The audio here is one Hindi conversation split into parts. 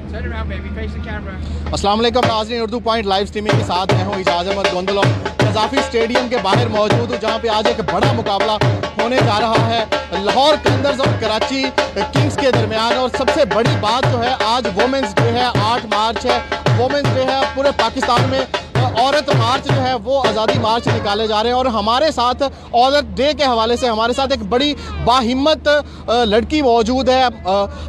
अस्सलाम वालेकुम नाज़रीन, उर्दू पॉइंट लाइव स्ट्रीमिंग के साथ मैं हूँ एहजाज अहमद गोंदल और क़ज़ाफी स्टेडियम के बाहर मौजूद हूँ, जहाँ पे आज एक बड़ा मुकाबला होने जा रहा है लाहौर कलंदर्स और कराची किंग्स के दरमियान। और सबसे बड़ी बात जो है, आज वोमेंस डे है, 8 मार्च है, वोमेंस डे है। पूरे पाकिस्तान में औरत मार्च जो है वो आज़ादी मार्च निकाले जा रहे हैं। और हमारे साथ औरत डे के हवाले से हमारे साथ एक बड़ी बाहिम्मत लड़की मौजूद है,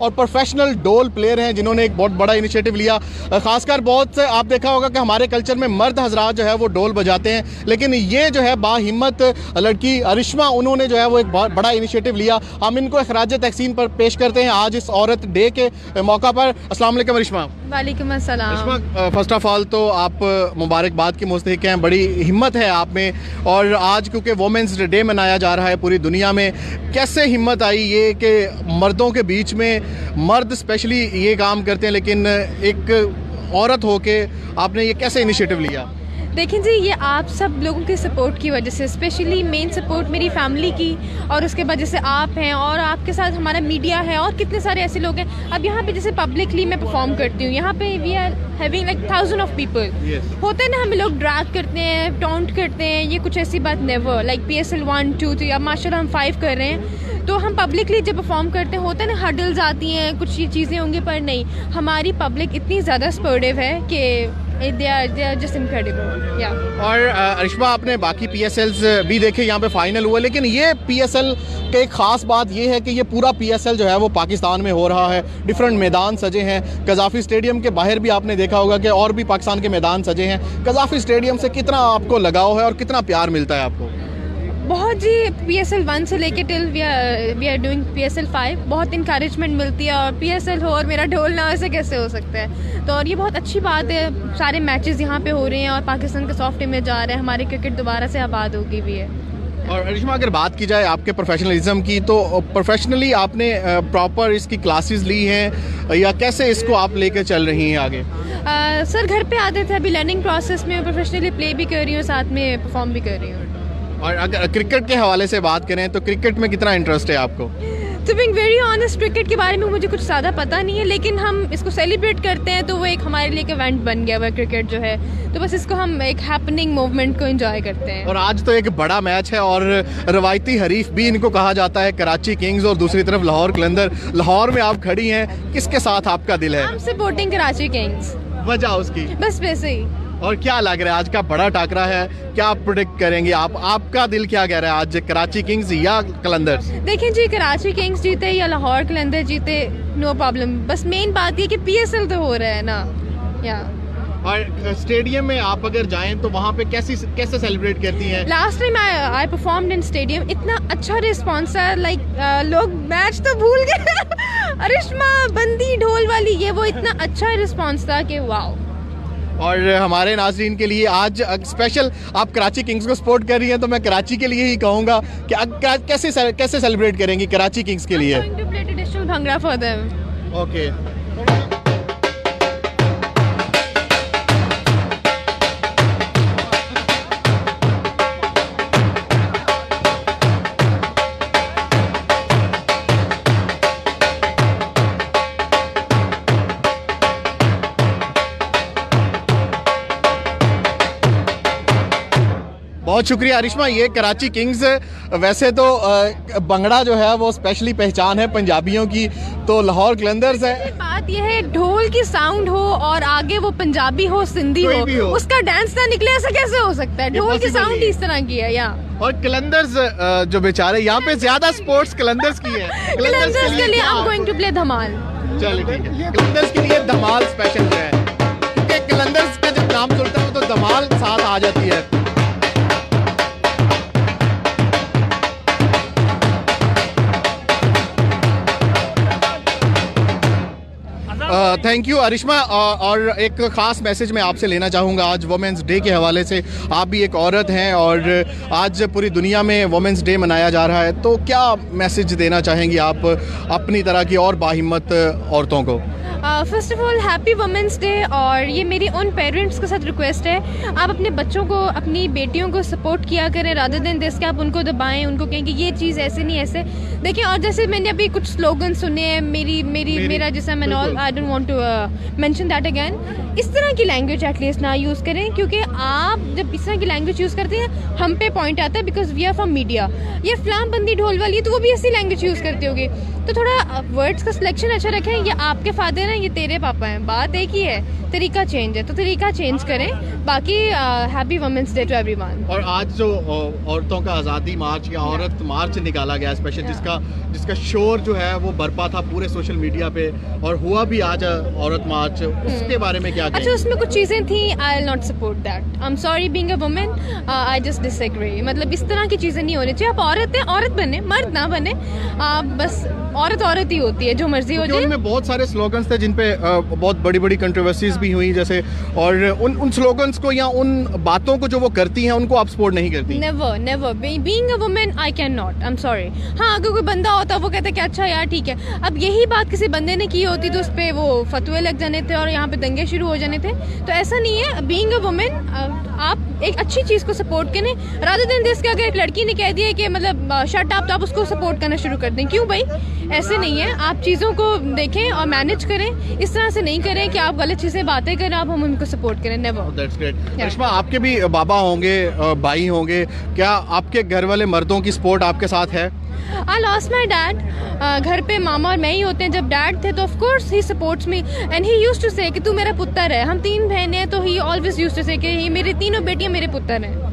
और प्रोफेशनल ढोल प्लेयर हैं, जिन्होंने एक बहुत बड़ा इनिशिएटिव लिया। ख़ासकर बहुत से आप देखा होगा कि हमारे कल्चर में मर्द हजरात जो है वो ढोल बजाते हैं, लेकिन ये जो है बाहिम्मत लड़की अरिशमा, उन्होंने जो है वो एक बहुत बड़ा इनिशिएटिव लिया। हम इनको खराज तहसीन पर पेश करते हैं आज इस औरत डे के मौका पर। अस्सलाम वालेकुम अरिशमा। वालेकुम अस्सलाम। फर्स्ट ऑफ ऑल तो आप मुबारकबाद की मुस्तहिक हैं, बड़ी हिम्मत है आप में। और आज क्योंकि वोमेंस डे मनाया जा रहा है पूरी दुनिया में, कैसे हिम्मत आई ये कि मर्दों के बीच में, मर्द स्पेशली ये काम करते हैं, लेकिन एक औरत होके आपने ये कैसे इनिशिएटिव लिया? देखें जी, ये आप सब लोगों की सपोर्ट की वजह से, स्पेशली मेन सपोर्ट मेरी फैमिली की, और उसके बाद जैसे आप हैं और आपके साथ हमारा मीडिया है और कितने सारे ऐसे लोग हैं। अब यहाँ पे जैसे पब्लिकली मैं परफॉर्म करती हूँ, यहाँ पे we are having like 1000 of people. होते हैं ना, हमें लोग ड्रैग करते हैं, टॉन्ट करते हैं, ये कुछ ऐसी बात नेवर। लाइक PSL 1 2 3, अब माशाल्लाह हम 5 कर रहे हैं, तो हम पब्लिकली जब परफॉर्म करते हैं, होता है ना हडल्स आती हैं, कुछ ये चीज़ें होंगी, पर नहीं, हमारी पब्लिक इतनी ज़्यादा सपोर्टिव है कि they are just incredible, yeah. और अरिशमा, आपने बाकी PSLs भी देखे, यहाँ पे फाइनल हुआ, लेकिन ये PSL के एक ख़ास बात ये है कि ये पूरा PSL जो है वो पाकिस्तान में हो रहा है। डिफरेंट मैदान सजे हैं, क़ज़ाफी स्टेडियम के बाहर भी आपने देखा होगा कि और भी पाकिस्तान के मैदान सजे हैं। क़ज़ाफी स्टेडियम से कितना आपको लगाव है और कितना प्यार मिलता है आपको? बहुत जी, PSL 1 से लेके till we are doing PSL 5, बहुत इंकरेजमेंट मिलती है। और PSL हो और मेरा ढोल ना, ऐसे कैसे हो सकता है? तो और ये बहुत अच्छी बात है, सारे मैचेस यहाँ पे हो रहे हैं और पाकिस्तान का सॉफ्ट इमेज आ रहा है, हमारी क्रिकेट दोबारा से आबाद होगी भी है। और अरिशमा, अगर बात की जाए आपके प्रोफेशनलिज्म की, तो प्रोफेशनली आपने प्रॉपर इसकी क्लासेस ली हैं या कैसे इसको आप लेकर चल रही हैं आगे? सर घर पे आते थे, अभी लर्निंग प्रोसेस में प्रोफेशनली प्ले भी कर रही हूँ, साथ में परफॉर्म भी कर रही हूँ। और अगर क्रिकेट के हवाले से बात करें तो क्रिकेट में कितना इंटरेस्ट है आपको? To be very honest, cricket के बारे में मुझे कुछ ज़्यादा पता नहीं है, लेकिन हम इसको सेलिब्रेट करते हैं, तो वो एक हमारे लिए एक इवेंट बन गया हुआ क्रिकेट जो है, तो बस इसको हम एक हैपनिंग मूवमेंट को एंजॉय करते हैं। और आज तो एक बड़ा मैच है और रवायती हरीफ भी इनको कहा जाता है, कराची किंग्स और दूसरी तरफ लाहौर कलंदर। लाहौर में आप खड़ी हैं, किसके साथ आपका दिल है? हम सपोर्टिंग कराची किंग्स। वजह उसकी? बस वैसे ही। और क्या लग रहा है, आज का बड़ा टाकरा है, क्या आप प्रेडिक्ट करेंगे? आपका दिल क्या कह रहा है, आज कराची किंग्स या कलंदर्स? देखें जी, कराची किंग्स जीते या लाहौर कलंदर जीते, नो प्रॉब्लम, बस मेन बात ये कि PSL तो हो रहा है ना, या। और स्टेडियम में आप अगर जाएं तो वहाँ पे कैसे सेलिब्रेट करती हैं? Last time I performed in stadium, इतना अच्छा रिस्पॉन्स है, लाइक लोग मैच तो भूल गए अरिशमा बंदी ढोल वाली, ये वो इतना अच्छा रिस्पॉन्स था कि वाओ। और हमारे नाज़रीन के लिए आज स्पेशल, आप कराची किंग्स को सपोर्ट कर रही हैं, तो मैं कराची के लिए ही कहूँगा कि कैसे सेलिब्रेट करेंगी कराची किंग्स के लिए? I'm going to play traditional bhangra for them. Okay. बहुत शुक्रिया अरिशमा। ये कराची किंग्स, वैसे तो भंगड़ा जो है वो स्पेशली पहचान है पंजाबियों की, तो लाहौर कलंदर्स है। बात यह है, ढोल की साउंड हो और आगे वो पंजाबी हो, सिंधी हो, उसका डांस ना निकले, ऐसा कैसे हो सकता है? ढोल की साउंड ही इस तरह की है। या और कलंदर्स जो बेचारे, यहाँ पे ज्यादा स्पोर्ट्स कलंदर्स की है। कलंदर्स के लिए I am going to play dhamaal. चलिए ठीक है, कलंदर्स के लिए धमाल स्पेशल है, क्योंकि कलंदर्स का जब नाम सुनता हूँ तो धमाल साथ आ जाती है। Thank you Arishma. और एक ख़ास मैसेज मैं आपसे लेना चाहूँगा आज वुमेंस डे के हवाले से। आप भी एक औरत हैं और आज पूरी दुनिया में वुमेंस डे मनाया जा रहा है, तो क्या मैसेज देना चाहेंगी आप अपनी तरह की और बाहिम्मत औरतों को? First of all happy women's day. और ये मेरी उन पेरेंट्स के साथ रिक्वेस्ट है, आप अपने बच्चों को, अपनी बेटियों को सपोर्ट किया करें रादर देन दिस कि आप उनको दबाएं, उनको कहें कि ये चीज़ ऐसे नहीं ऐसे। देखिए, और जैसे मैंने अभी कुछ स्लोगन सुने हैं, मेरा जैसा मैन ऑल, I don't want to mention that again. इस तरह की लैंग्वेज एटलीस्ट ना यूज़ करें, क्योंकि आप जब इस तरह की लैंग्वेज यूज़ करते हैं हम पे पॉइंट आता है, because we are from media. ये फलां बंदी ढोल वाली है तो वो भी ऐसी लैंग्वेज यूज़ करती होगी, तो थोड़ा वर्ड्स का सिलेक्शन अच्छा रखें। ये आपके फादर हैं, ये तेरे पापा हैं, बात एक ही है, तरीका चेंज है, तो तरीका चेंज करें। बाकी happy women's day to everyone. और आज जो औरतों का आज़ादी मार्च या औरत मार्च निकाला गया स्पेशल, जिसका शोर जो है वो बरपा था पूरे सोशल मीडिया पे, और हुआ भी आज औरत मार्च, उसके बारे में क्या कहें? अच्छा, उसमें कुछ चीज़ें थी, I will not support that. I am sorry, being a women I just disagree. मतलब इस तरह की चीज़ें नहीं होनी चाहिए। आप औरत हैं, औरत बने, मर्द ना बने। आप बस औरत ही होती है, जो मर्जी हो जाए। उनमें बहुत सारे स्लोगन्स थे जिन पे बहुत बड़ी बड़ी कंट्रोवर्सीज भी हुई, जैसे, और उन स्लोगन्स को या उन बातों को जो वो करती हैं उनको आप सपोर्ट नहीं करती? Never never, being a women I can not, I am sorry. हाँ, अगर कोई बंदा होता वो कहता कि अच्छा यार ठीक है, अब यही बात किसी बंदे ने की होती तो उस पर वो फतवे लग जाने थे और यहाँ पे दंगे शुरू हो जाने थे। तो ऐसा नहीं है। बीइंग अ वुमेन आप एक अच्छी चीज़ को सपोर्ट करें रादर देन दिस कि अगर एक लड़की ने कह दिया कि मतलब शट अप, तो आप उसको सपोर्ट करना शुरू कर दें। क्यों भाई? ऐसे नहीं है। आप चीज़ों को देखें और मैनेज करें। इस तरह से नहीं करें कि आप गलत चीज़ें बातें करें, आप हम उनको सपोर्ट करें। नेवर। That's great. अरिश्मा, आपके भी बाबा होंगे, भाई होंगे, क्या आपके घर वाले मर्दों की सपोर्ट आपके साथ है? I lost my dad. घर पे मामा और मैं ही होते हैं। जब डैड थे तो of course he supports me and he used to say कि तू मेरा पुत्र है। हम 3 बहनें हैं तो ही ऑलवेज यूज्ड टू से कि ही मेरी तीनों बेटियां मेरे पुत्र हैं।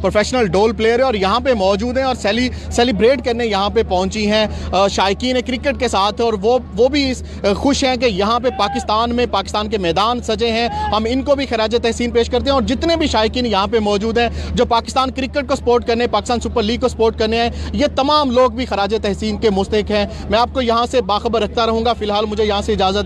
प्रोफेशनल ढोल प्लेयर है और यहाँ पे मौजूद हैं और सेलिब्रेट करने यहाँ पे पहुँची हैं शायकीन क्रिकेट के साथ। और वो भी खुश हैं कि यहाँ पे पाकिस्तान के मैदान सजे हैं। हम इनको भी खराज तहसीन पेश करते हैं। और जितने भी शायकीन यहाँ पे मौजूद हैं जो पाकिस्तान क्रिकेट को सपोर्ट करने, पाकिस्तान सुपर लीग को सपोर्ट करने हैं, ये तमाम लोग भी खराज तहसीन के मुस्तहिक हैं। मैं आपको यहाँ से बाखबर रखता रहूँगा। फ़िलहाल मुझे यहाँ से इजाज़त है।